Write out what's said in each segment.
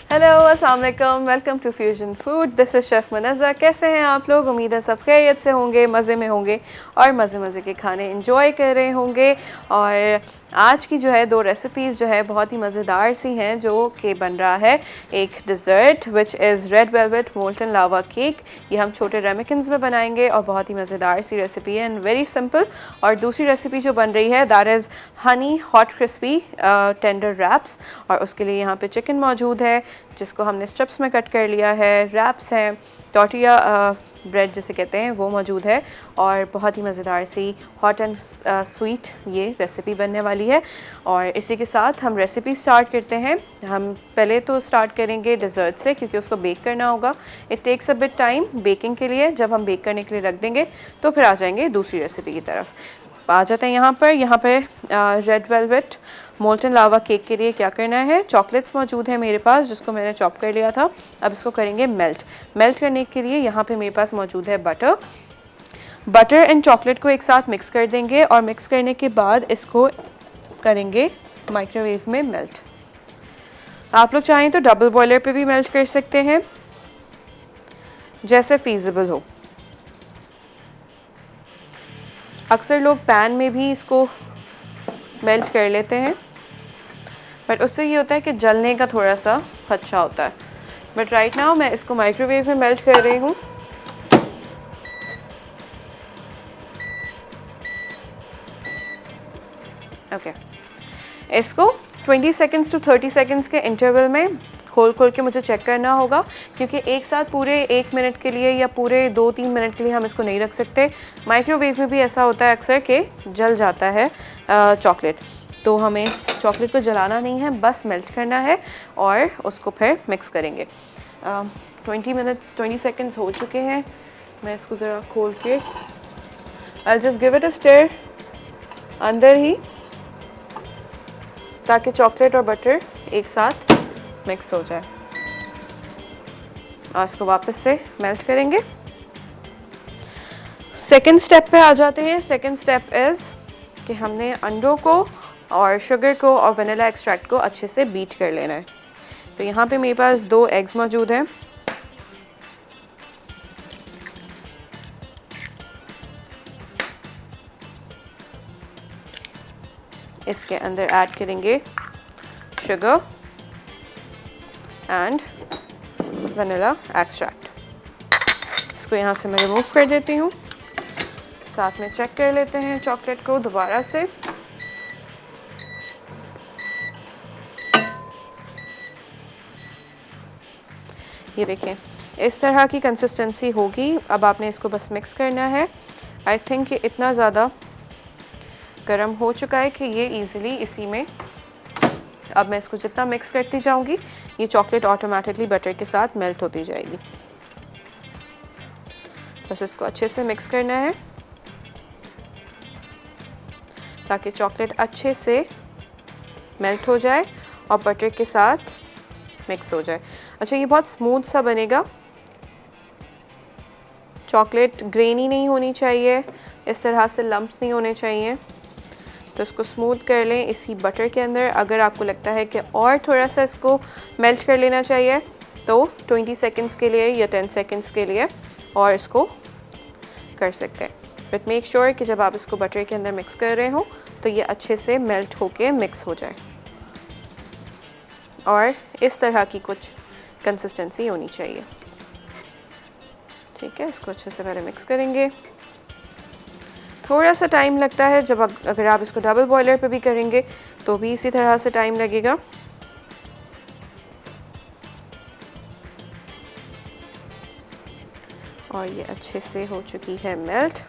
Hello अस्सलाम वालेकुम, welcome to fusion food. This is chef Munazza. कैसे हैं आप लोग? उम्मीद है सब खैरियत से होंगे, मज़े में होंगे और मज़े के खाने इंजॉय कर रहे होंगे। और आज की जो है दो रेसिपीज़ जो है बहुत ही मज़ेदार सी हैं जो कि बन रहा है एक dessert which is red velvet molten lava cake. ये हम छोटे रेमिकन्स में बनाएंगे और बहुत ही मज़ेदार सी रेसिपी है एंड वेरी सिंपल। और दूसरी रेसिपी जो बन रही है that is honey hot crispy tender wraps, और उसके लिए यहाँ पे चिकन मौजूद है जिसको हमने स्ट्रिप्स में कट कर लिया है, रैप्स हैं, टॉर्टिया ब्रेड जिसे कहते हैं वो मौजूद है, और बहुत ही मज़ेदार सी हॉट एंड स्वीट ये रेसिपी बनने वाली है। और इसी के साथ हम रेसिपी स्टार्ट करते हैं। हम पहले तो स्टार्ट करेंगे डिज़र्ट से क्योंकि उसको बेक करना होगा। It takes a bit time baking के लिए। जब हम बेक करने के लिए रख देंगे तो फिर आ जाएंगे दूसरी रेसिपी की तरफ। आ जाते हैं यहाँ पे red velvet molten lava cake के लिए क्या करना है। चॉकलेट्स मौजूद है मेरे पास जिसको मैंने चॉप कर लिया था। अब इसको करेंगे मेल्ट करने के लिए यहाँ पे मेरे पास मौजूद है बटर एंड चॉकलेट को एक साथ मिक्स कर देंगे, और मिक्स करने के बाद इसको करेंगे माइक्रोवेव में मेल्ट। आप लोग चाहें तो डबल बॉयलर पे भी मेल्ट कर सकते हैं, जैसे फीजिबल हो। अक्सर लोग पैन में भी इसको मेल्ट कर लेते हैं, बट उससे ये होता है कि जलने का थोड़ा सा खदशा होता है। बट राइट नाउ मैं इसको माइक्रोवेव में मेल्ट कर रही हूँ। ओके, इसको 20 सेकेंड्स टू 30 सेकेंड्स के इंटरवल में खोल के मुझे चेक करना होगा, क्योंकि एक साथ पूरे 1 मिनट के लिए या पूरे 2-3 मिनट के लिए हम इसको नहीं रख सकते। माइक्रोवेव में भी ऐसा होता है अक्सर कि जल जाता है चॉकलेट, तो हमें चॉकलेट को जलाना नहीं है, बस मेल्ट करना है और उसको फिर मिक्स करेंगे। 20 सेकेंड्स हो चुके हैं। मैं इसको ज़रा खोल के I just give it a stir अंदर ही, ताकि चॉकलेट और बटर एक साथ मिक्स हो जाए, और इसको वापस से मेल्ट करेंगे। सेकंड स्टेप पे आ जाते हैं। सेकंड स्टेप इज़ कि हमने अंडों को और शुगर को और वनीला एक्सट्रैक्ट को अच्छे से बीट कर लेना है। तो यहाँ पे मेरे पास 2 एग्स मौजूद हैं। इसके अंदर ऐड करेंगे शुगर एंड वनीला एक्सट्रैक्ट। इसको यहाँ से मैं रिमूव कर देती हूँ। साथ में चेक कर लेते हैं चॉकलेट को दोबारा से। ये देखें, इस तरह की कंसिस्टेंसी होगी। अब आपने इसको बस मिक्स करना है। आई थिंक ये इतना ज़्यादा गर्म हो चुका है कि ये इजीली इसी में, अब मैं इसको जितना मिक्स करती जाऊंगी ये चॉकलेट ऑटोमेटिकली बटर के साथ मेल्ट होती जाएगी। बस इसको अच्छे से मिक्स करना है ताकि चॉकलेट अच्छे से मेल्ट हो जाए और बटर के साथ मिक्स हो जाए। अच्छा, ये बहुत स्मूथ सा बनेगा। चॉकलेट ग्रेनी नहीं होनी चाहिए, इस तरह से लम्प्स नहीं होने चाहिए। तो इसको स्मूथ कर लें इसी बटर के अंदर। अगर आपको लगता है कि और थोड़ा सा इसको मेल्ट कर लेना चाहिए तो 20 सेकेंड्स के लिए या 10 सेकेंड्स के लिए और इसको कर सकते हैं। बट मेक श्योर कि जब आप इसको बटर के अंदर मिक्स कर रहे हो तो ये अच्छे से मेल्ट होके मिक्स हो जाए, और इस तरह की कुछ कंसिस्टेंसी होनी चाहिए। ठीक है, इसको अच्छे से पहले मिक्स करेंगे। थोड़ा सा टाइम लगता है जब अगर आप इसको डबल बॉयलर पे भी करेंगे तो भी इसी तरह से टाइम लगेगा। और ये अच्छे से हो चुकी है melt.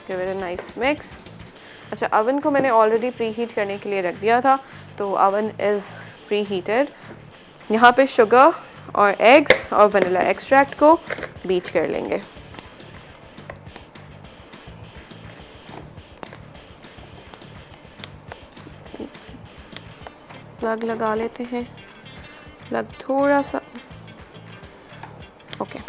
Give it a nice mix. अच्छा, अवन को मैंने ऑलरेडी प्री हीट करने के लिए रख दिया था, तो अवन इज़ प्री हीटेड। यहाँ पे शुगर और एग्स और वनीला एक्सट्रैक्ट को बीट कर लेंगे। प्लग लगा लेते हैं, प्लग थोड़ा सा। ओके,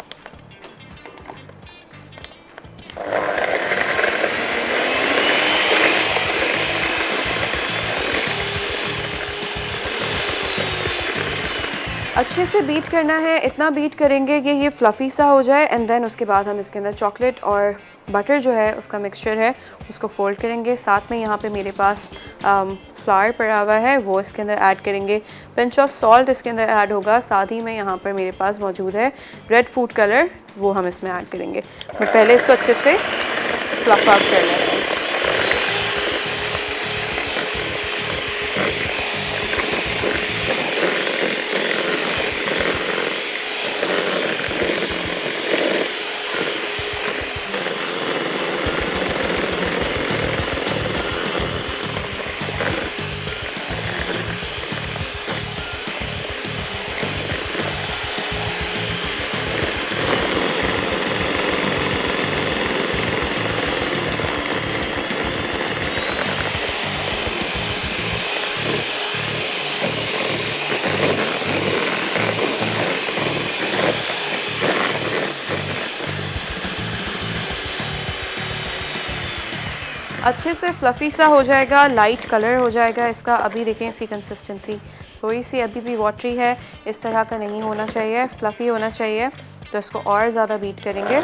अच्छे से बीट करना है, इतना बीट करेंगे कि ये फ्लफ़ी सा हो जाए एंड देन उसके बाद हम इसके अंदर चॉकलेट और बटर जो है उसका मिक्सचर है उसको फोल्ड करेंगे। साथ में यहाँ पे मेरे पास फ्लावर पड़ा हुआ है, वो इसके अंदर ऐड करेंगे। पिंच ऑफ सॉल्ट इसके अंदर ऐड होगा। साथ ही में यहाँ पर मेरे पास मौजूद है रेड फूड कलर, वो हम इसमें ऐड करेंगे। मैं पहले इसको अच्छे से फ्लफ आउट कर लेते हैं। अच्छे से फ्लफ़ी सा हो जाएगा, लाइट कलर हो जाएगा इसका। अभी देखें इसकी कंसिस्टेंसी थोड़ी सी अभी भी वाटरी है, इस तरह का नहीं होना चाहिए, फ्लफ़ी होना चाहिए। तो इसको और ज़्यादा बीट करेंगे।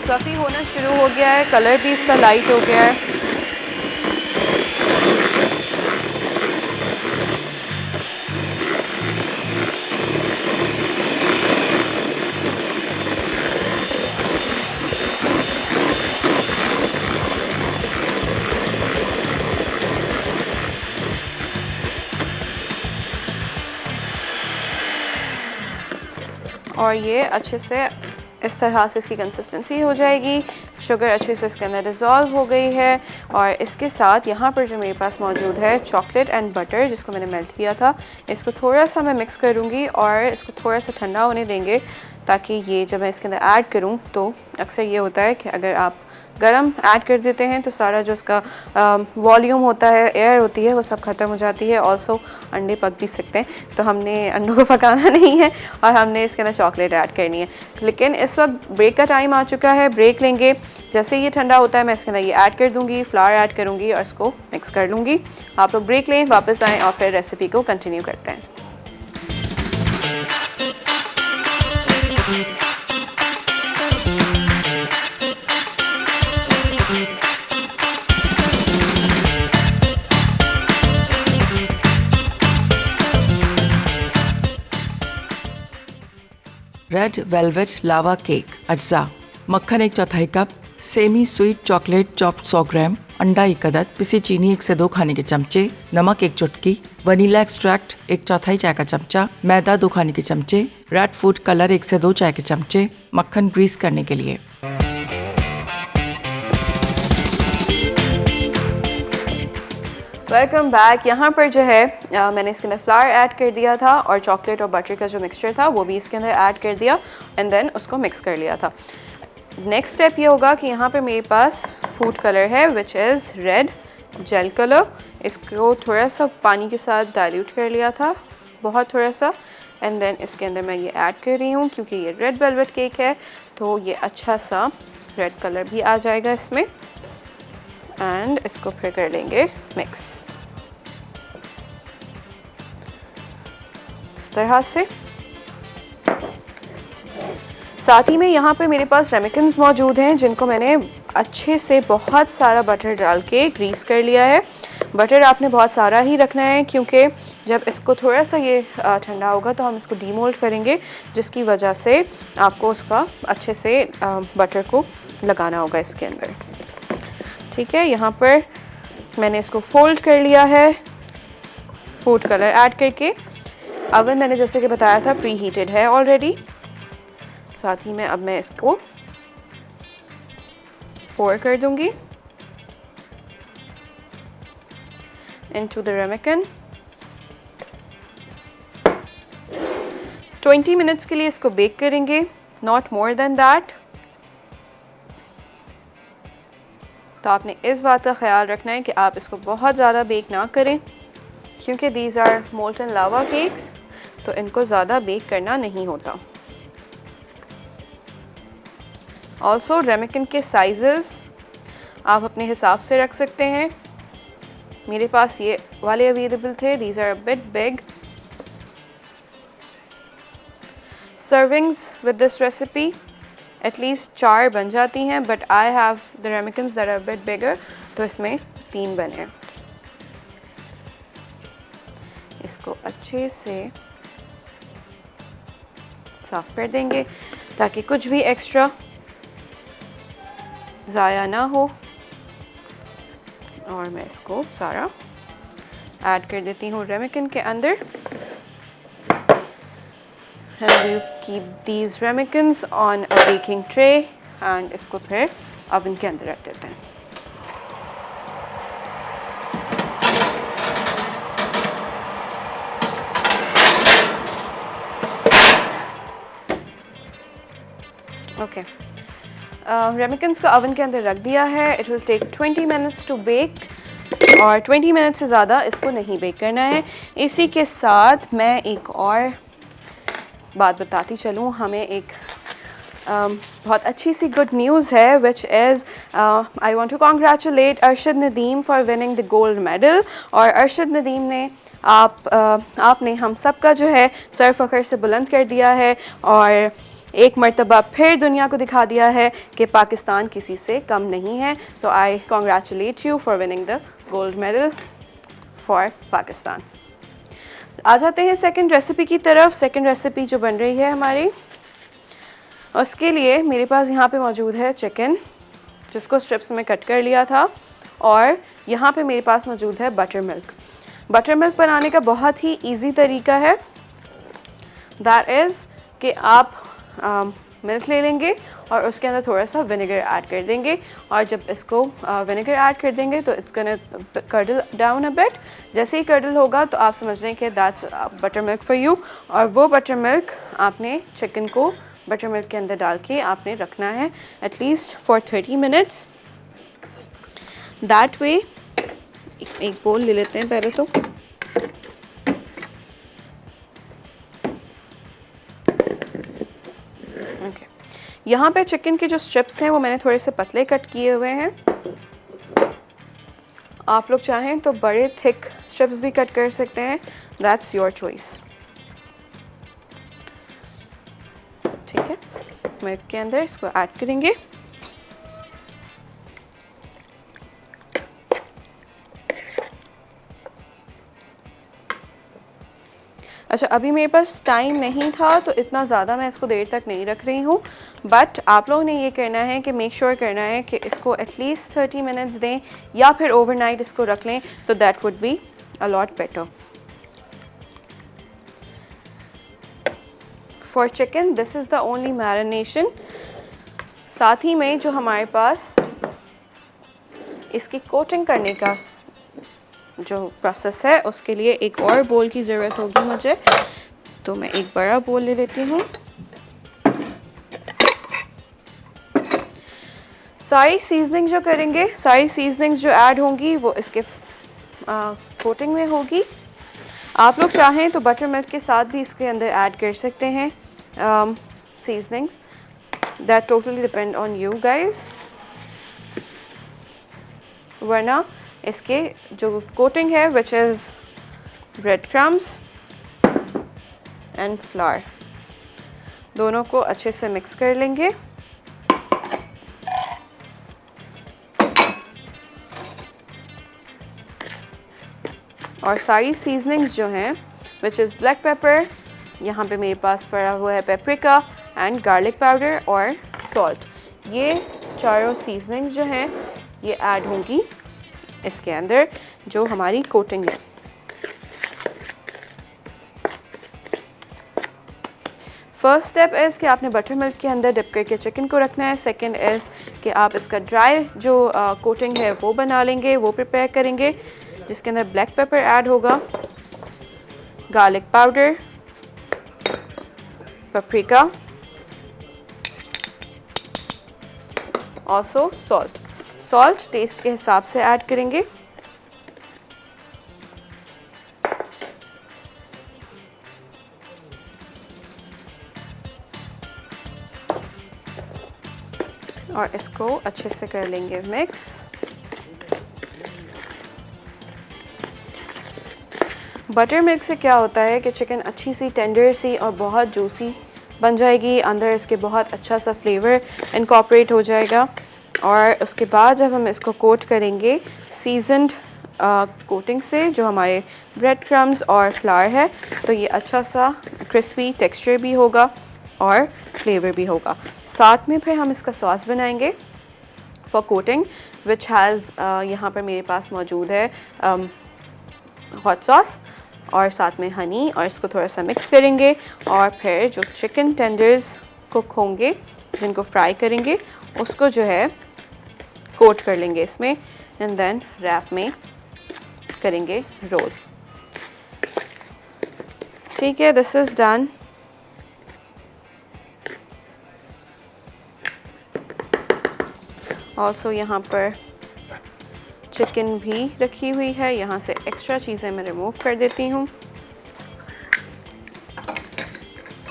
फ्लफ़ी होना शुरू हो गया है, कलर भी इसका लाइट हो गया है। और ये अच्छे से इस तरह से इसकी कंसिस्टेंसी हो जाएगी। शुगर अच्छे से इसके अंदर डिज़ोल्व हो गई है। और इसके साथ यहाँ पर जो मेरे पास मौजूद है चॉकलेट एंड बटर, जिसको मैंने मेल्ट किया था, इसको थोड़ा सा मैं मिक्स करूँगी और इसको थोड़ा सा ठंडा होने देंगे, ताकि ये जब मैं इसके अंदर ऐड करूँ, तो अक्सर ये होता है कि अगर आप गरम ऐड कर देते हैं तो सारा जो उसका वॉल्यूम होता है, एयर होती है, वो सब ख़त्म हो जाती है। ऑल्सो अंडे पक भी सकते हैं, तो हमने अंडों को पकाना नहीं है और हमने इसके अंदर चॉकलेट ऐड करनी है। लेकिन इस वक्त ब्रेक का टाइम आ चुका है, ब्रेक लेंगे। जैसे ये ठंडा होता है मैं इसके अंदर ये ऐड कर दूँगी, फ्लावर ऐड करूँगी और इसको मिक्स कर लूँगी। आप लोग ब्रेक लें, वापस आएँ और फिर रेसिपी को कंटिन्यू करते हैं। रेड वेलवेट लावा केक अज्जा, मक्खन 1/4 cup, semi sweet chocolate chopped 100 ग्राम, अंडा 1 अदद, पिसी चीनी 1 से 2 खाने के चमचे, नमक 1 चुटकी, वनीला एक्सट्रैक्ट 1/4 चाय का चमचा, मैदा 2 खाने के चमचे, रेड फूड कलर 1 से 2 चाय के चमचे, मक्खन ग्रीस करने के लिए। Welcome back. यहाँ पर जो है मैंने इसके अंदर फ्लावर ऐड कर दिया था और चॉकलेट और बटर का जो मिक्सचर था वो भी इसके अंदर ऐड कर दिया एंड देन उसको मिक्स कर लिया था। नेक्स्ट स्टेप ये होगा कि यहाँ पे मेरे पास फूड कलर है which is red jail colour. इसको थोड़ा सा पानी के साथ डाइल्यूट कर लिया था, बहुत थोड़ा सा, एंड देन इसके अंदर मैं ये ऐड कर रही हूँ। क्योंकि ये रेड वेलवेट केक है तो ये अच्छा सा रेड कलर भी आ जाएगा इसमें। एंड इसको फिर कर लेंगे मिक्स इस तरह से। साथ ही में यहाँ पे मेरे पास रेमिकन्स मौजूद हैं जिनको मैंने अच्छे से बहुत सारा बटर डाल के ग्रीस कर लिया है। बटर आपने बहुत सारा ही रखना है, क्योंकि जब इसको थोड़ा सा ये ठंडा होगा तो हम इसको डीमोल्ड करेंगे, जिसकी वजह से आपको उसका अच्छे से बटर को लगाना होगा इसके अंदर। ठीक है, यहाँ पर मैंने इसको फोल्ड कर लिया है फूड कलर ऐड करके। ओवन मैंने जैसे कि बताया था प्री हीटेड है ऑलरेडी। साथ ही में अब मैं इसको पोर कर दूंगी इनटू द रेमेकिन। 20 मिनट्स के लिए इसको बेक करेंगे, नॉट मोर देन दैट। तो आपने इस बात का ख्याल रखना है कि आप इसको बहुत ज़्यादा बेक ना करें, क्योंकि these are molten lava cakes, तो इनको ज़्यादा बेक करना नहीं होता। ऑल्सो रेमेकिन के साइजेस आप अपने हिसाब से रख सकते हैं। मेरे पास ये वाले अवेलेबल थे, these are a bit big. Servings with this recipe at least 4 बन जाती हैं, but I have the ramekins that are bit bigger, तो इसमें 3 बने। इसको अच्छे से साफ कर देंगे ताकि कुछ भी एक्स्ट्रा ज़ाया ना हो। और मैं इसको सारा ऐड कर देती हूँ रेमिकन के अंदर। And we'll keep these ramekins on a baking tray and इसको फिर ओवन के अंदर रख देते हैं। ओके, रेमिकन्स का ओवन के अंदर रख दिया है। It will take 20 minutes to bake, और 20 मिनट से ज़्यादा इसको नहीं बेक करना है। इसी के साथ मैं एक और बात बताती चलूँ। हमें एक बहुत अच्छी सी गुड न्यूज़ है, which is I want to congratulate Arshad Nadeem for winning the gold medal. और अरशद नदीम ने आपने हम सब का जो है सर फ़ख्र से बुलंद कर दिया है, और एक मर्तबा फिर दुनिया को दिखा दिया है कि पाकिस्तान किसी से कम नहीं है। तो I congratulate you for winning the gold medal for Pakistan. आ जाते हैं सेकंड रेसिपी की तरफ। सेकंड रेसिपी जो बन रही है हमारी, उसके लिए मेरे पास यहाँ पे मौजूद है चिकन, जिसको स्ट्रिप्स में कट कर लिया था, और यहाँ पे मेरे पास मौजूद है बटर मिल्क। बटर मिल्क बनाने का बहुत ही इजी तरीका है, दैट इज़ कि आप मिल्क ले लेंगे और उसके अंदर थोड़ा सा विनेगर ऐड कर देंगे, और जब इसको विनेगर ऐड कर देंगे तो it's gonna curdle down a bit. जैसे ही कर्डल होगा तो आप समझ लें कि that's butter milk for you, और वो बटर मिल्क आपने चिकन को बटर मिल्क के अंदर डाल के आपने रखना है at least for 30 minutes. That way एक बोल ले लेते हैं पहले तो। ओके, यहाँ पे चिकन के जो स्ट्रिप्स हैं वो मैंने थोड़े से पतले कट किए हुए हैं। आप लोग चाहें तो बड़े थिक स्ट्रिप्स भी कट कर सकते हैं, दैट्स योर चॉइस। ठीक है, मिल्क के अंदर इसको ऐड करेंगे। अच्छा, अभी मेरे पास टाइम नहीं था तो इतना ज़्यादा मैं इसको देर तक नहीं रख रही हूँ, बट आप लोगों ने ये करना है कि मेक श्योर करना है कि इसको एटलीस्ट 30 मिनट्स दें, या फिर ओवरनाइट इसको रख लें, तो that would be a lot better. For chicken this is the only marination. साथ ही में जो हमारे पास इसकी कोटिंग करने का जो प्रोसेस है, उसके लिए एक और बोल की ज़रूरत होगी मुझे, तो मैं एक बड़ा बोल ले लेती हूँ। सारी सीजनिंग जो करेंगे, सारी सीजनिंग्स जो ऐड होंगी वो इसके कोटिंग में होगी। आप लोग चाहें तो बटर मिल्क के साथ भी इसके अंदर ऐड कर सकते हैं seasonings, that totally depend on you guys. वरना इसके जो कोटिंग है which is bread crumbs and flower, दोनों को अच्छे से मिक्स कर लेंगे। और सारी सीजनिंग्स जो हैं विच इज़ ब्लैक पेपर, यहाँ पे मेरे पास पड़ा हुआ है पेपरिका एंड गार्लिक पाउडर और सॉल्ट। ये चारों सीजनिंग्स जो हैं ये ऐड होंगी इसके अंदर जो हमारी कोटिंग है। फर्स्ट स्टेप इज़ कि आपने बटर मिल्क के अंदर डिप करके चिकन को रखना है। सेकंड इज़ कि आप इसका ड्राई जो कोटिंग है वो बना लेंगे, वो प्रिपेयर करेंगे, जिसके अंदर ब्लैक पेपर ऐड होगा, garlic powder, paprika, also salt test के हिसाब से ऐड करेंगे। और इसको अच्छे से कर लेंगे मिक्स। बटर मिल्क से क्या होता है कि चिकन अच्छी सी टेंडर सी और बहुत जूसी बन जाएगी, अंदर इसके बहुत अच्छा सा फ्लेवर इनकॉर्पोरेट हो जाएगा। और उसके बाद जब हम इसको कोट करेंगे सीजनड कोटिंग से जो हमारे ब्रेड क्रम्स और फ्लावर है, तो ये अच्छा सा क्रिस्पी टेक्सचर भी होगा और फ्लेवर भी होगा। साथ में फिर हम इसका सॉस बनाएंगे फॉर कोटिंग विच हैज़ यहाँ पर मेरे पास मौजूद है हॉट सॉस और साथ में हनी, और इसको थोड़ा सा मिक्स करेंगे और फिर जो चिकन टेंडर्स कुक होंगे जिनको फ्राई करेंगे उसको जो है कोट कर लेंगे इसमें एंड देन रैप में करेंगे रोल। ठीक है, दिस इज़ डन। ऑल्सो यहाँ पर चिकन भी रखी हुई है, यहाँ से एक्स्ट्रा चीज़ें मैं रिमूव कर देती हूँ।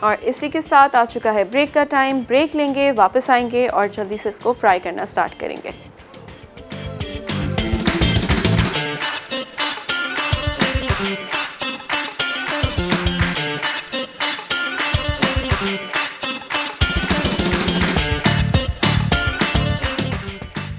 और इसी के साथ आ चुका है ब्रेक का टाइम। ब्रेक लेंगे, वापस आएंगे और जल्दी से इसको फ्राई करना स्टार्ट करेंगे।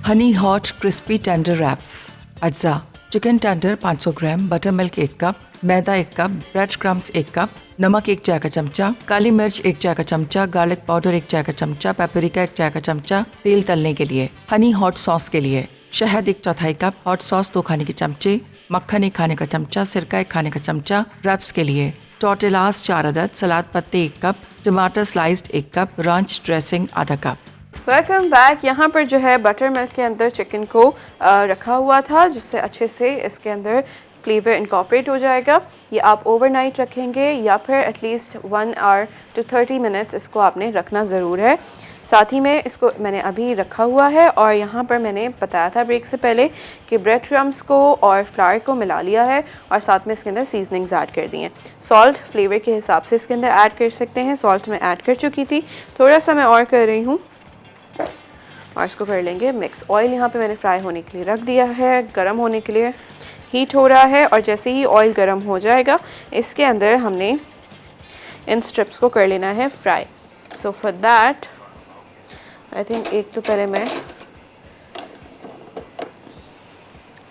Honey hot crispy tender wraps. अज्जा chicken tender 500 gram, butter milk 1 cup, मैदा 1 कप, ब्रेड क्रम्स 1 कप, नमक 1 चाय का चमचा, काली मिर्च 1 चाय का चमचा, गार्लिक पाउडर 1 चाय का चमचा, पेपरिका 1 चाय का चमचा, तेल तलने के लिए, हनी हॉट सॉस के लिए, शहद 1/4 कप, हॉट सॉस 2 खाने के चमचे, मक्खन 1 खाने का चमचा, सिरका 1 खाने का चमचा, रैप्स के लिए, टोर्टिलास 4 अदद, सलाद पत्ते 1 कप, टमाटर स्लाइस्ड 1 कप, रंच ड्रेसिंग आधा कप। Welcome back. यहाँ पर जो है बटर मिल्क के अंदर चिकन को रखा हुआ था जिससे अच्छे से इसके अंदर फ्लेवर इनकॉर्पोरेट हो जाएगा। ये आप ओवरनाइट रखेंगे या फिर एटलीस्ट 1 आवर टू 30 मिनट्स इसको आपने रखना ज़रूर है। साथ ही में इसको मैंने अभी रखा हुआ है और यहाँ पर मैंने बताया था ब्रेक से पहले कि ब्रेड क्रम्स को और फ्लावर को मिला लिया है और साथ में इसके अंदर सीजनिंग्स ऐड कर दी हैं। सॉल्ट फ्लेवर के हिसाब से इसके अंदर ऐड कर सकते हैं। सॉल्ट मैं ऐड कर चुकी थी, थोड़ा सा मैं और कर रही हूँ और इसको कर लेंगे मिक्स। ऑयल यहाँ पे मैंने फ्राई होने के लिए रख दिया है, गरम होने के लिए हीट हो रहा है और जैसे ही ऑयल गरम हो जाएगा इसके अंदर हमने इन स्ट्रिप्स को कर लेना है fry. So for that I think एक तो पहले मैं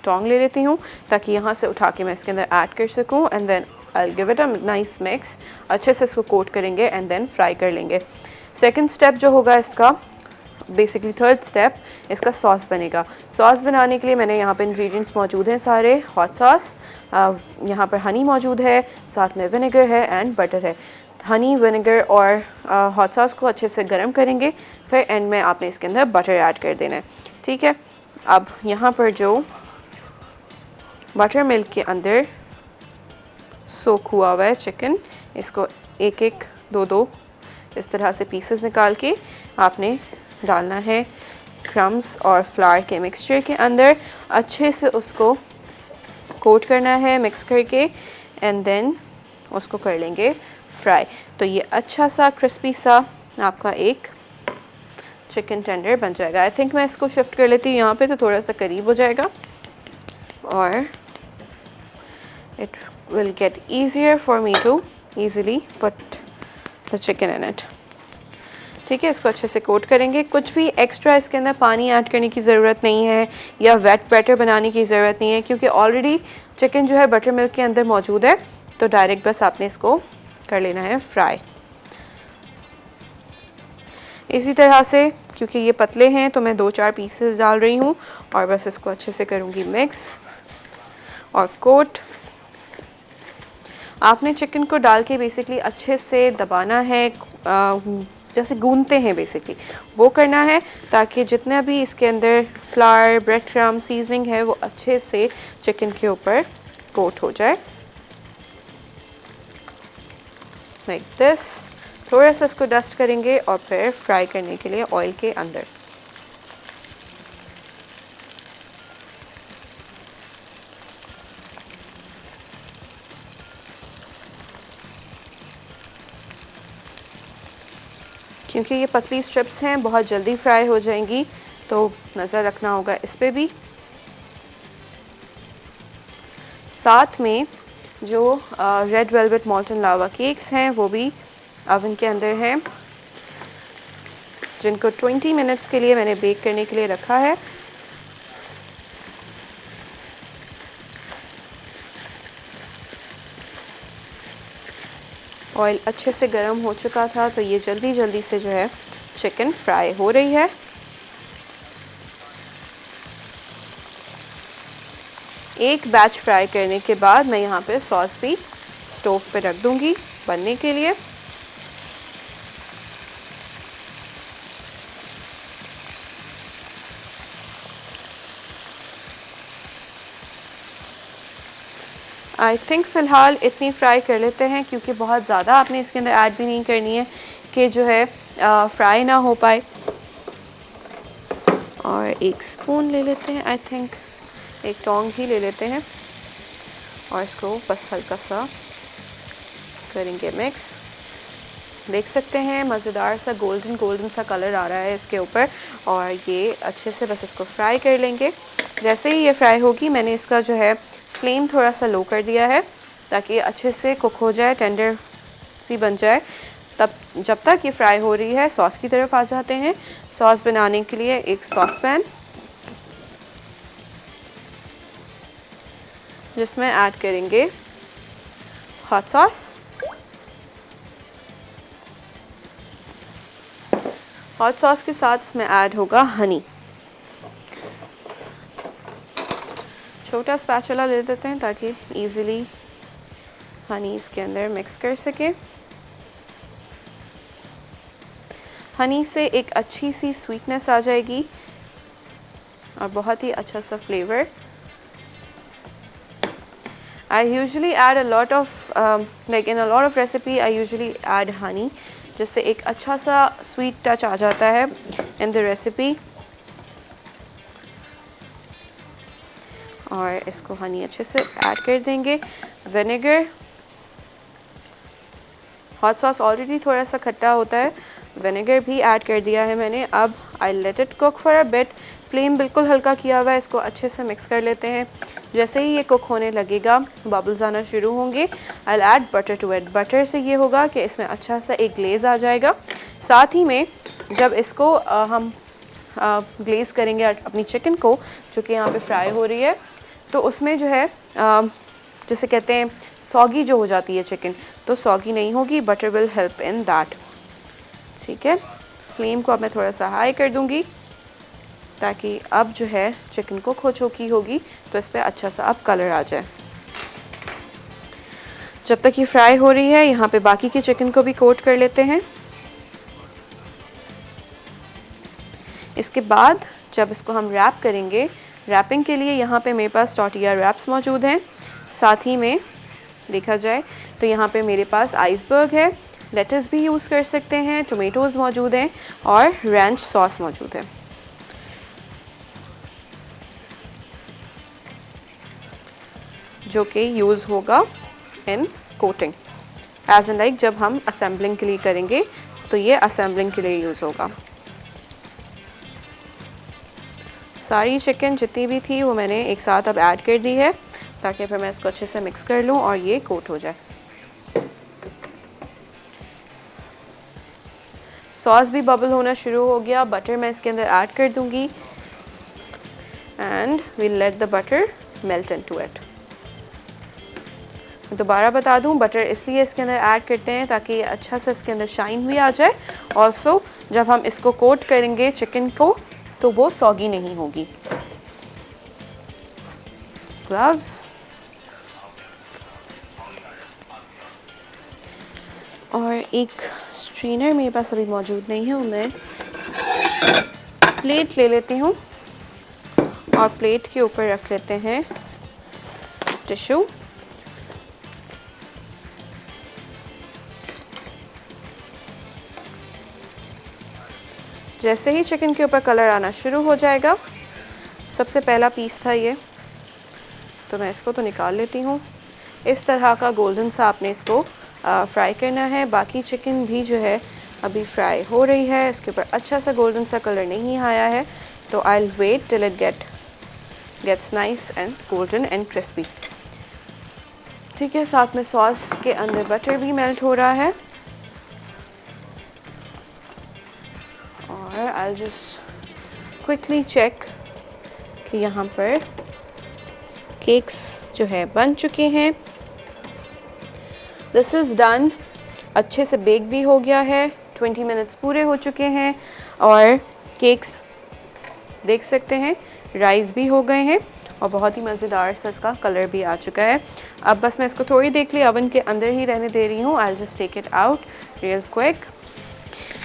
टोंग ले लेती हूँ ताकि यहाँ से उठा के मैं इसके अंदर ऐड कर सकूँ and then I give it a nice mix. अच्छे से इसको कोट करेंगे एंड देन फ्राई कर लेंगे। सेकेंड स्टेप जो होगा इसका, बेसिकली थर्ड स्टेप, इसका सॉस बनेगा। सॉस बनाने के लिए मैंने यहाँ पे इंग्रेडिएंट्स मौजूद हैं सारे। हॉट सॉस, यहाँ पर हनी मौजूद है, साथ में विनेगर है एंड बटर है। हनी, विनेगर और हॉट सॉस को अच्छे से गर्म करेंगे, फिर एंड में आपने इसके अंदर बटर ऐड कर देना है। ठीक है, अब यहाँ पर जो बटर मिल्क के अंदर सोक हुआ हुआ है चिकन, इसको एक एक दो दो इस तरह से पीसेस निकाल के आपने डालना है क्रम्स और फ्लावर के मिक्सचर के अंदर। अच्छे से उसको कोट करना है मिक्स करके एंड देन उसको कर लेंगे फ्राई। तो ये अच्छा सा क्रिस्पी सा आपका एक चिकन टेंडर बन जाएगा। आई थिंक मैं इसको शिफ्ट कर लेती हूँ यहाँ पे, तो थोड़ा सा करीब हो जाएगा और it will get easier for me to easily put the chicken in it. ठीक है, इसको अच्छे से कोट करेंगे। कुछ भी एक्स्ट्रा इसके अंदर पानी ऐड करने की ज़रूरत नहीं है या वेट बैटर बनाने की ज़रूरत नहीं है, क्योंकि ऑलरेडी चिकन जो है बटर मिल्क के अंदर मौजूद है। तो डायरेक्ट बस आपने इसको कर लेना है फ्राई। इसी तरह से, क्योंकि ये पतले हैं तो मैं 2-4 पीसेस डाल रही हूँ और बस इसको अच्छे से करूँगी मिक्स और कोट। आपने चिकन को डाल के बेसिकली अच्छे से दबाना है, जैसे गूंदते हैं बेसिकली वो करना है, ताकि जितना भी इसके अंदर फ्लावर, ब्रेड क्रम्ब, सीजनिंग है वो अच्छे से चिकन के ऊपर कोट हो जाए, लाइक दिस। थोड़ा सा इसको डस्ट करेंगे और फिर फ्राई करने के लिए ऑयल के अंदर। क्योंकि ये पतली स्ट्रिप्स हैं, बहुत जल्दी फ्राई हो जाएंगी, तो नज़र रखना होगा इस पे भी। साथ में जो red velvet molten lava cakes हैं वो भी ओवन के अंदर हैं, जिनको 20 मिनट्स के लिए मैंने बेक करने के लिए रखा है। ऑयल अच्छे से गर्म हो चुका था, तो ये जल्दी जल्दी से जो है चिकन फ्राई हो रही है। एक बैच फ्राई करने के बाद मैं यहाँ पे सॉस भी स्टोव पे रख दूँगी बनने के लिए। आई थिंक फ़िलहाल इतनी फ्राई कर लेते हैं, क्योंकि बहुत ज़्यादा आपने इसके अंदर ऐड भी नहीं करनी है कि जो है फ्राई ना हो पाए। और एक स्पून ले लेते हैं, आई थिंक एक टोंग ही ले लेते हैं और इसको बस हल्का सा करेंगे मिक्स। देख सकते हैं मज़ेदार सा गोल्डन सा कलर आ रहा है इसके ऊपर, और ये अच्छे से बस इसको फ्राई कर लेंगे। जैसे ही ये फ्राई होगी, मैंने इसका जो है फ्लेम थोड़ा सा लो कर दिया है ताकि अच्छे से कुक हो जाए, टेंडर सी बन जाए। तब जब तक ये फ्राई हो रही है, सॉस की तरफ आ जाते हैं। सॉस बनाने के लिए एक सॉस पैन, जिसमें ऐड करेंगे हॉट सॉस। हॉट सॉस के साथ इसमें ऐड होगा हनी। छोटा स्पैचुला ले देते हैं ताकि इजीली हनी इसके अंदर मिक्स कर सके। हनी से एक अच्छी सी स्वीटनेस आ जाएगी और बहुत ही अच्छा सा flavour. I usually add a lot of like in a lot of recipe I usually add honey, जिससे एक अच्छा सा स्वीट टच आ जाता है in the recipe। और इसको हनी अच्छे से ऐड कर देंगे। विनेगर, हॉट सॉस ऑलरेडी थोड़ा सा खट्टा होता है, विनेगर भी ऐड कर दिया है मैंने। अब I let it cook for a bit. Flame बिल्कुल हल्का किया हुआ है, इसको अच्छे से मिक्स कर लेते हैं। जैसे ही ये कुक होने लगेगा, बबल्स आना शुरू होंगे, I add butter to it. Butter से ये होगा कि इसमें अच्छा सा एक ग्लेज आ जाएगा। साथ ही में जब इसको हम ग्लेज करेंगे अपनी चिकन को, जो कि यहाँ पे फ्राई हो रही है, तो उसमें जो है जैसे कहते हैं सॉगी जो हो जाती है चिकन, तो सॉगी नहीं होगी। Butter will help in that. ठीक है, फ्लेम को अब मैं थोड़ा सा हाई कर दूंगी ताकि अब जो है चिकन को खो चुकी होगी तो इस पर अच्छा सा अब कलर आ जाए। जब तक ये फ्राई हो रही है, यहाँ पे बाकी के चिकन को भी कोट कर लेते हैं। इसके बाद जब इसको हम रैप करेंगे, रैपिंग के लिए यहाँ पे मेरे पास टॉर्टिया रैप्स मौजूद हैं। साथ ही में देखा जाए तो यहाँ पे मेरे पास आइसबर्ग है, लेटस भी यूज़ कर सकते हैं, टोमेटोज़ मौजूद हैं और रैंच सॉस मौजूद है। जो कि यूज़ होगा इन कोटिंग, एज इन लाइक जब हम असेंबलिंग के लिए करेंगे तो ये असेंबलिंग के लिए यूज़ होगा। सारी चिकन जितनी भी थी वो मैंने एक साथ अब ऐड कर दी है ताकि फिर मैं इसको अच्छे से मिक्स कर लूँ और ये कोट हो जाए। सॉस भी बबल होना शुरू हो गया। बटर मैं इसके अंदर ऐड कर दूंगी and we let the butter melt into it. मैं दोबारा बता दूं, बटर इसलिए इसके अंदर ऐड करते हैं ताकि अच्छा से इसके अंदर शाइन भी आ जाए। ऑल्सो जब हम इसको कोट करेंगे चिकन को तो वो सॉगी नहीं होगी। ग्लव्स और एक स्ट्रेनर मेरे पास अभी मौजूद नहीं है, मैं प्लेट ले लेती हूँ और प्लेट के ऊपर रख लेते हैं टिश्यू। जैसे ही चिकन के ऊपर कलर आना शुरू हो जाएगा, सबसे पहला पीस था ये, तो मैं इसको तो निकाल लेती हूँ। इस तरह का गोल्डन सा आपने इसको फ्राई करना है। बाकी चिकन भी जो है अभी फ्राई हो रही है, इसके ऊपर अच्छा सा गोल्डन सा कलर नहीं आया है, तो I will wait till it gets nice and golden and crispy. ठीक है, साथ में सॉस के अंदर बटर भी मेल्ट हो रहा है और आई जस्ट क्विकली चेक कि यहाँ पर केक्स जो है बन चुके हैं। This is done. अच्छे से बेक भी हो गया है, 20 मिनट्स पूरे हो चुके हैं और केक्स देख सकते हैं राइस भी हो गए हैं और बहुत ही मज़ेदार सा इसका कलर भी आ चुका है। अब बस मैं इसको थोड़ी देर के लिए ओवन के अंदर ही रहने दे रही हूँ। I will just take it out real quick.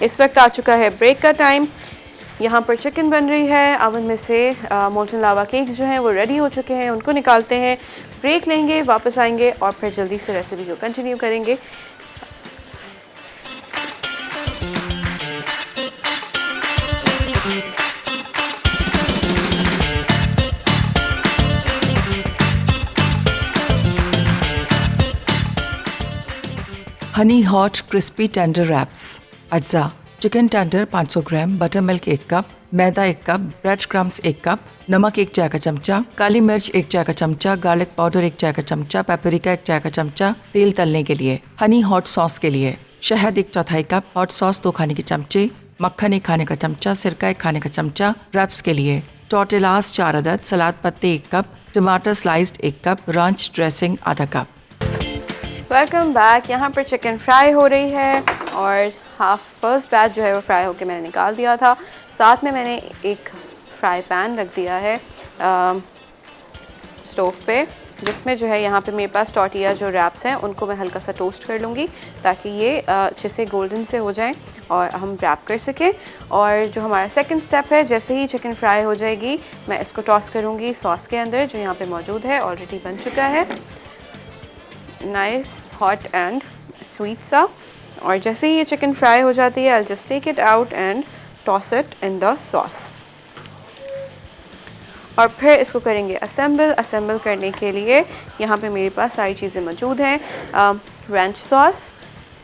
इस वक्त आ चुका है ब्रेक का टाइम। यहाँ पर चिकन बन रही है, ओवन में से मोल्टन लावा केक्स जो हैं वो रेडी हो चुके हैं, उनको निकालते हैं, ब्रेक लेंगे, वापस आएंगे और फिर जल्दी से रेसिपी को कंटिन्यू करेंगे। Honey hot crispy tender wraps. अज्जा chicken tender 500 gram, butter milk 1 cup, मैदा 1 कप, ब्रेड क्रम्स 1 कप, नमक 1 चाय का चमचा, काली मिर्च 1 चाय का चमचा, गार्लिक पाउडर 1 चाय का चमचा, पेपरिका 1 चाय का चमचा, तेल तलने के लिए, हनी हॉट सॉस के लिए, शहद 1/4 कप, हॉट सॉस 2 खाने के चमचे, मक्खन 1 खाने का चमचा, सिरका 1 खाने का चमचा, रैप्स के लिए, टोर्टिलास 4 अदद, सलाद पत्ते 1 कप, टमाटर स्लाइस्ड 1 कप, रांच ड्रेसिंग आधा कप। Welcome back. यहाँ पर चिकन फ्राई हो रही है और फर्स्ट बैच जो है वो फ्राई होके मैंने निकाल दिया था। साथ में मैंने एक फ्राई पैन रख दिया है स्टोव पे, जिसमें जो है यहाँ पे मेरे पास टॉर्टिया जो रैप्स हैं उनको मैं हल्का सा टोस्ट कर लूँगी ताकि ये अच्छे से गोल्डन से हो जाएं और हम रैप कर सकें। और जो हमारा सेकंड स्टेप है, जैसे ही चिकन फ्राई हो जाएगी मैं इसको टॉस करूँगी सॉस के अंदर जो यहाँ पे मौजूद है, ऑलरेडी बन चुका है, नाइस हॉट एंड स्वीट सा। और जैसे ही ये चिकन फ्राई हो जाती है, I just take it out and toss it in the sauce और फिर इसको करेंगे असेंबल करने के लिए यहाँ पे मेरे पास सारी चीज़ें मौजूद हैं, ranch sauce,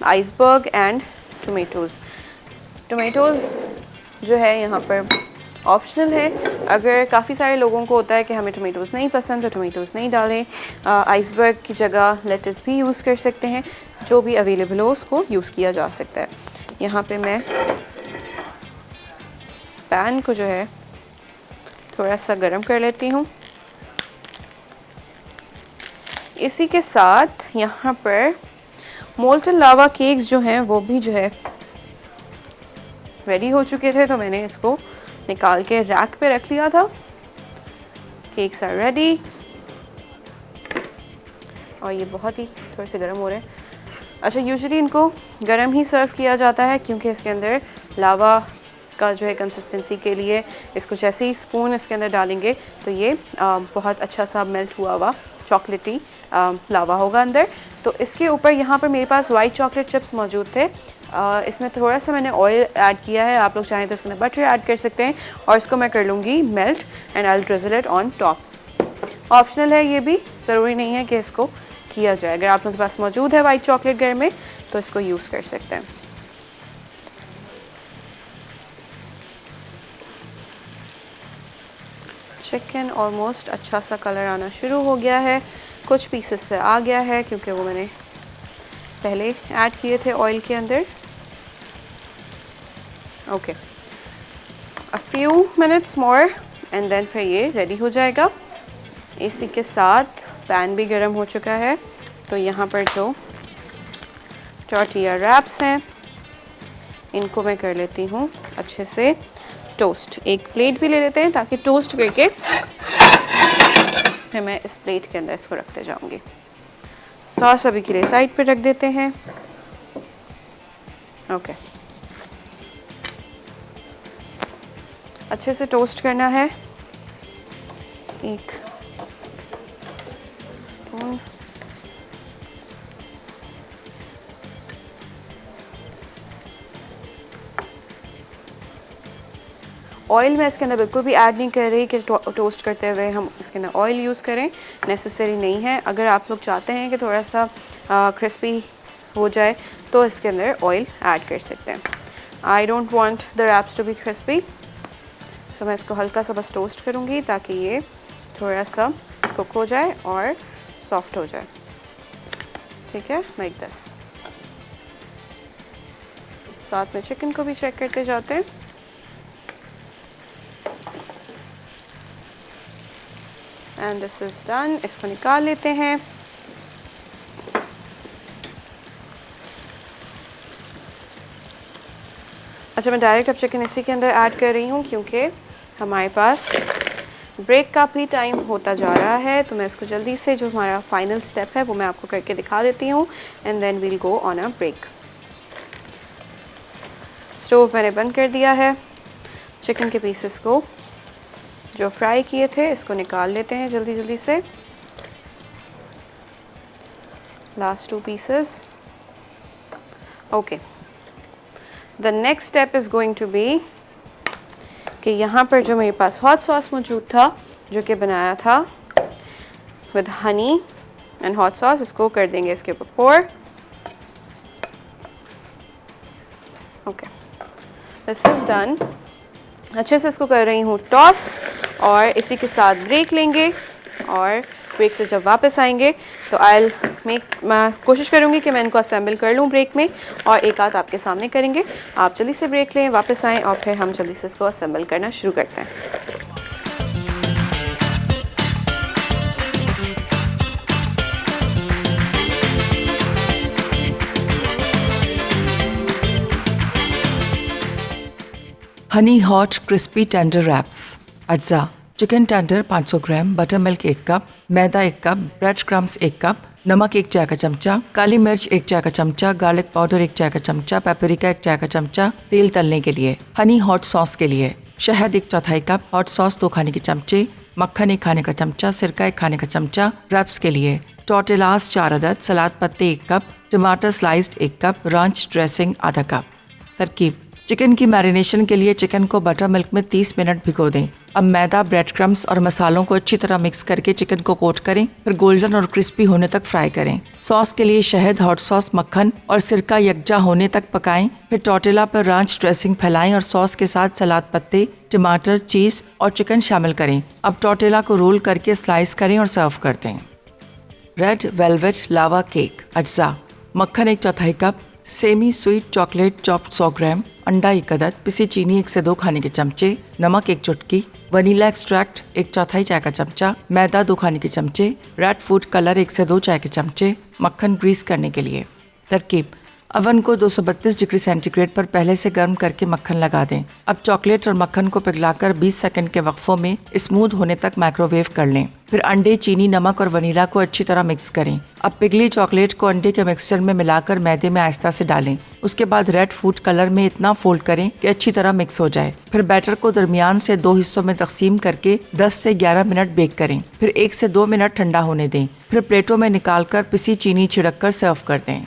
iceberg and tomatoes जो है यहाँ पर ऑप्शनल है। अगर काफ़ी सारे लोगों को होता है कि हमें टोमेटोज़ नहीं पसंद तो टोमेटोज़ नहीं डालें, आइसबर्ग की जगह लेट्स भी यूज़ कर सकते हैं, जो भी अवेलेबल हो उसको यूज़ किया जा सकता है। यहाँ पे मैं पैन को जो है थोड़ा सा गरम कर लेती हूँ। इसी के साथ यहाँ पर मोल्टन लावा केक्स जो हैं वो भी जो है रेडी हो चुके थे, तो मैंने इसको निकाल के रैक पे रख लिया था। केक्स आर रेडी और ये बहुत ही थोड़े से गर्म हो रहे हैं। अच्छा, यूजुअली इनको गर्म ही सर्व किया जाता है क्योंकि इसके अंदर लावा का जो है कंसिस्टेंसी के लिए इसको जैसे ही स्पून इसके अंदर डालेंगे तो ये बहुत अच्छा सा मेल्ट हुआ हुआ चॉकलेटी लावा होगा अंदर। तो इसके ऊपर यहाँ पर मेरे पास वाइट चॉकलेट चिप्स मौजूद थे, इसमें थोड़ा सा मैंने ऑयल ऐड किया है, आप लोग चाहें तो इसमें बटर ऐड कर सकते हैं और इसको मैं कर लूँगी melt and I will drizzle it on top. Optional है, ये भी ज़रूरी नहीं है कि इसको किया जाए। अगर आप लोगों के पास मौजूद है वाइट चॉकलेट घर में तो इसको यूज़ कर सकते हैं। चिकन ऑलमोस्ट अच्छा सा कलर आना शुरू हो गया है, कुछ पीसेस पे आ गया है क्योंकि वो मैंने पहले ऐड किए थे ऑयल के अंदर। Okay, a few minutes more and then फिर ये रेडी हो जाएगा। इसी के साथ पैन भी गर्म हो चुका है, तो यहाँ पर जो टॉर्टिया रैप्स हैं इनको मैं कर लेती हूँ अच्छे से टोस्ट। एक प्लेट भी ले लेते हैं ताकि टोस्ट करके फिर मैं इस प्लेट के अंदर इसको रखते जाऊँगी। सॉस अभी के लिए साइड पे रख देते हैं। ओके, अच्छे से टोस्ट करना है। एक स्पून ऑयल मैं इसके अंदर बिल्कुल भी ऐड नहीं कर रही कि टोस्ट करते हुए हम इसके अंदर ऑयल यूज़ करें, नेसेसरी नहीं है। अगर आप लोग चाहते हैं कि थोड़ा सा क्रिस्पी हो जाए तो इसके अंदर ऑयल ऐड कर सकते हैं। I don't want the wraps to be crispy, so मैं इसको हल्का सा बस टोस्ट करूँगी ताकि ये थोड़ा सा कुक हो जाए और सॉफ्ट हो जाए। ठीक है, लाइक दिस। साथ में चिकन को भी चेक करते जाते हैं। And this is done. इसको निकाल लेते हैं। अच्छा, मैं डायरेक्ट अब चिकन इसी के अंदर ऐड कर रही हूँ क्योंकि हमारे पास ब्रेक का भी टाइम होता जा रहा है, तो मैं इसको जल्दी से जो हमारा फाइनल स्टेप है वो मैं आपको करके दिखा देती हूँ and then we'll go on a break. Stove मैंने बंद कर दिया है। चिकन के पीसेस को जो फ्राई किए थे इसको निकाल लेते हैं जल्दी जल्दी से। Last 2 pieces. Okay, the next step is going to be कि यहाँ पर जो मेरे पास हॉट सॉस मौजूद था जो कि बनाया था with honey and hot sauce, इसको कर देंगे इसके ऊपर pour. Okay, this is done. अच्छे से इसको कर रही हूँ टॉस और इसी के साथ ब्रेक लेंगे और ब्रेक से जब वापस आएंगे तो मैं कोशिश करूँगी कि मैं इनको असेंबल कर लूँ ब्रेक में और एक आध आपके सामने करेंगे। आप जल्दी से ब्रेक लें, वापस आएँ और फिर हम जल्दी से इसको असेंबल करना शुरू करते हैं। Honey hot crispy tender wraps. अज्जा chicken tender 500 gram, butter milk 1 cup, मैदा 1 कप, ब्रेड क्रम्स 1 कप, नमक 1 चाय का चमचा, काली मिर्च 1 चाय का चमचा, गार्लिक पाउडर 1 चाय का चमचा, पेपरिका 1 चाय का चमचा, तेल तलने के लिए, हनी हॉट सॉस के लिए, शहद 1/4 कप, हॉट सॉस 2 खाने के चमचे, मक्खन 1 खाने का चमचा, सिरका 1 खाने का चमचा, रैप्स के लिए, टॉर्टिलास 4 अदद, सलाद पत्ते 1 कप, टमाटर स्लाइस्ड 1 कप, रांच ड्रेसिंग आधा कप। तरकीब: चिकन की मैरिनेशन के लिए चिकन को बटर मिल्क में 30 मिनट भिगो दें। अब मैदा, ब्रेड क्रम्स और मसालों को अच्छी तरह मिक्स करके चिकन को कोट करें, फिर गोल्डन और क्रिस्पी होने तक फ्राई करें। सॉस के लिए शहद, हॉट सॉस, मक्खन और सिरका यकजा होने तक पकाएं। फिर टॉर्टिला पर रांच ड्रेसिंग फैलाएं और सॉस के साथ सलाद पत्ते, टमाटर, चीज़ और चिकन शामिल करें। अब टॉर्टिला को रोल करके स्लाइस करें और सर्व कर दें। रेड वेलवेट लावा केक। अज्जा: मक्खन 1/4 cup, semi sweet chocolate chopped 100 ग्राम, अंडा 1 अदद, पिसी चीनी 1 से 2 खाने के चमचे, नमक 1 चुटकी, वनीला एक्सट्रैक्ट 1/4 चाय का चमचा, मैदा 2 खाने के चमचे, रेड फूड कलर 1 से 2 चाय के चमचे, मक्खन ग्रीस करने के लिए। तरकीब: अवन को 232 डिग्री सेंटीग्रेड पर पहले से गर्म करके मक्खन लगा दें। अब चॉकलेट और मक्खन को पिघलाकर 20 सेकंड के वक्फों में स्मूथ होने तक माइक्रोवेव कर लें। फिर अंडे, चीनी, नमक और वनीला को अच्छी तरह मिक्स करें। अब पिघली चॉकलेट को अंडे के मिक्सचर में मिलाकर मैदे में आहिस्ता से डालें। उसके बाद रेड फूड कलर में इतना फोल्ड करें कि अच्छी तरह मिक्स हो जाए। फिर बैटर को दरमियान से 2 हिस्सों में तकसीम करके 10 से 11 मिनट बेक करें। फिर 1 से 2 मिनट ठंडा होने दें। फिर प्लेटों में निकालकर पिसी चीनी छिड़क कर सर्व कर दें।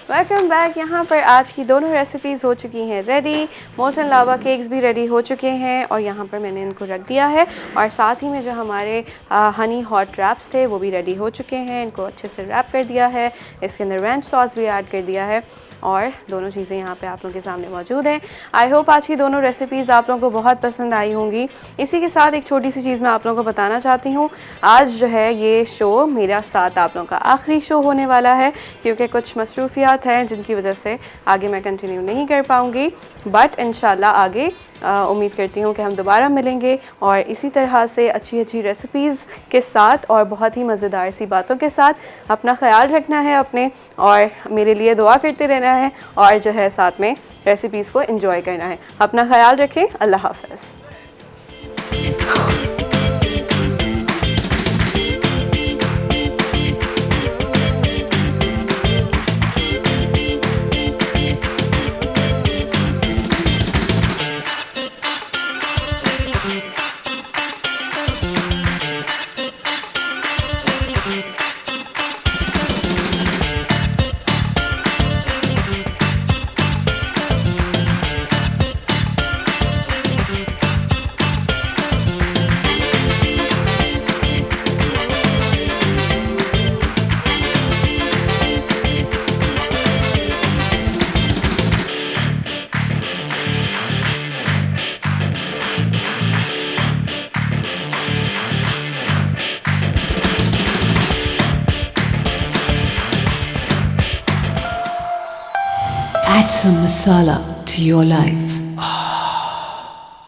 Welcome back. यहाँ पर आज की दोनों रेसिपीज़ हो चुकी हैं रेडी। मोल्टन लावा केक्स भी रेडी हो चुके हैं और यहाँ पर मैंने इनको रख दिया है और साथ ही में जो हमारे हनी हॉट रैप्स थे वो भी रेडी हो चुके हैं। इनको अच्छे से रैप कर दिया है, इसके अंदर रैंच सॉस भी ऐड कर दिया है और दोनों चीज़ें यहाँ पे आप लोगों के सामने मौजूद हैं। आई होप आज की दोनों रेसिपीज़ आप लोगों को बहुत पसंद आई होंगी। इसी के साथ एक छोटी सी चीज़ मैं आप लोगों को बताना चाहती हूँ। आज जो है ये शो मेरा साथ आप लोगों का आखिरी शो होने वाला है क्योंकि कुछ मसरूफियात बहुत हैं जिनकी वजह से आगे मैं कंटिन्यू नहीं कर पाऊँगी, बट इंशाल्लाह आगे उम्मीद करती हूँ कि हम दोबारा मिलेंगे और इसी तरह से अच्छी अच्छी रेसिपीज़ के साथ और बहुत ही मज़ेदार सी बातों के साथ। अपना ख्याल रखना है अपने, और मेरे लिए दुआ करते रहना है, और जो है साथ में रेसिपीज़ को एंजॉय करना है। अपना ख्याल रखें। अल्लाह हाफ़िज़। Add some masala to your life.